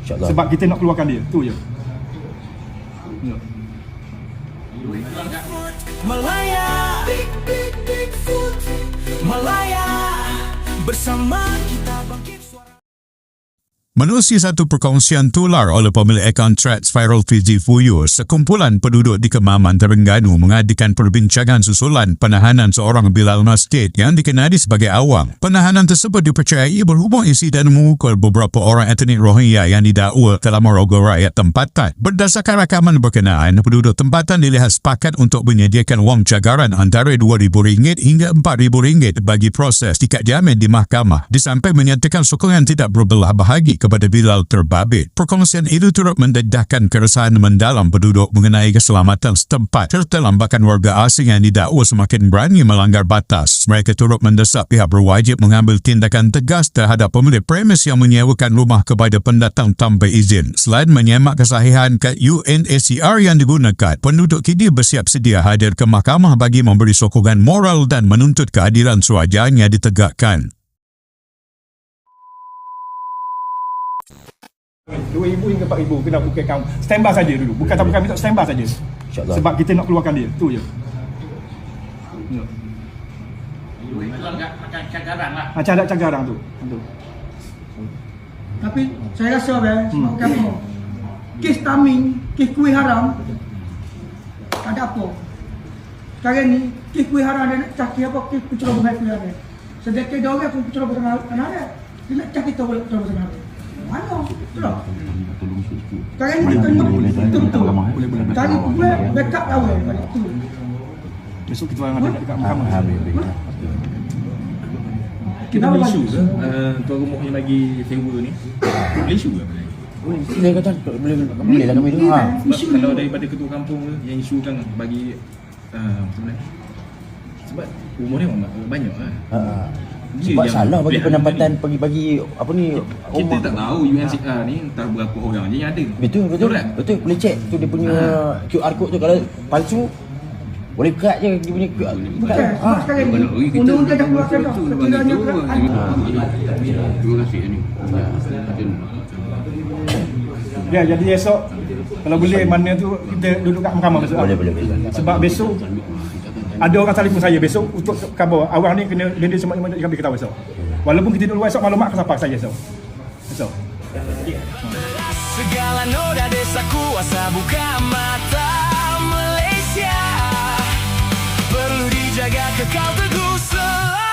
InsyaAllah. Sebab kita nak keluarkan dia. Tu je. Ya. Malaya, Malaya, bersama kita bangkit suara. Menerusi satu perkongsian tular oleh pemilik akaun threads viral Fizi Fuyo, sekumpulan penduduk di Kemaman, Terengganu mengadakan perbincangan susulan penahanan seorang Bilal Masjid yang dikenali sebagai Awang. Penahanan tersebut dipercayai berhubung insiden memukul beberapa orang etnik Rohingya yang didakwa telah merogoh rakyat tempatan. Berdasarkan rakaman berkenaan, penduduk tempatan dilihat sepakat untuk menyediakan wang cagaran antara RM2,000 hingga RM4,000 bagi proses tiket jamin di mahkamah, di samping menyatakan sokongan tidak berbelah bahagi kepada Bilal terbabit. Perkongsian itu turut mendedahkan keresahan mendalam penduduk mengenai keselamatan setempat serta lambakan warga asing yang didakwa semakin berani melanggar batas. Mereka turut mendesak pihak berwajib mengambil tindakan tegas terhadap pemilik premis yang menyewakan rumah kepada pendatang tanpa izin. Selain menyemak kesahihan kad UNHCR yang digunakan, penduduk kini bersiap sedia hadir ke mahkamah bagi memberi sokongan moral dan menuntut keadilan sewajarnya ditegakkan. RM2,000 hingga RM4,000 kena buka akaun. Standby saja dulu. Bukan tak bukan minta standby saja. InsyaAllah. Sebab kita nak keluarkan dia. Tu je. Ya. Macam cagaran lah. Macam ada cagaran tu. Tu. Tapi saya rasa sebab kamu kes taming, kes kuih haram tak ada apa. Sekarang ni kes kuih haram dia nak cakap apa, kes pencerobohan kuih haram. Sedekah dia orang pun pencerobohan haram dia. Dia nak cakap kita boleh pencerobohan haram. Mana? Betul tak? Sekarang ni kita nak betul-betul. Cari kuih backup awal balik tu. Besok kita orang ada dekat mahkamah. Kita boleh isu ke tuan rumah yang lagi sewa ni? Boleh isu ke? Dia kata boleh lah kami tu. Sebab kalau daripada ketua kampung tu yang isukan bagi sebenarnya sebab rumah ni memang banyak lah. Sebab salah bagi pendapatan bagi apa ni Kita tak tahu UNHCR ni entah berapa orang je yang ada. Betul. Boleh check tu dia punya QR code tu, kalau palsu boleh cut je dia punya QR. Bukan. Sekarang ni undang-undang dah keluarkan dah. Sekiranya Terima kasih ni. Ya, jadi esok kalau boleh mana tu kita duduk kat mahkamah besok. Boleh. Sebab besok ada orang telefon saya besok untuk khabar awang ni kena denda semua yang kami ketahui esok. Walaupun kita duduk luar esok, maklumat akan sampai saya esok. Segala noda desa kuasa buka mata Malaysia perlu dijaga kekal teguh selalu.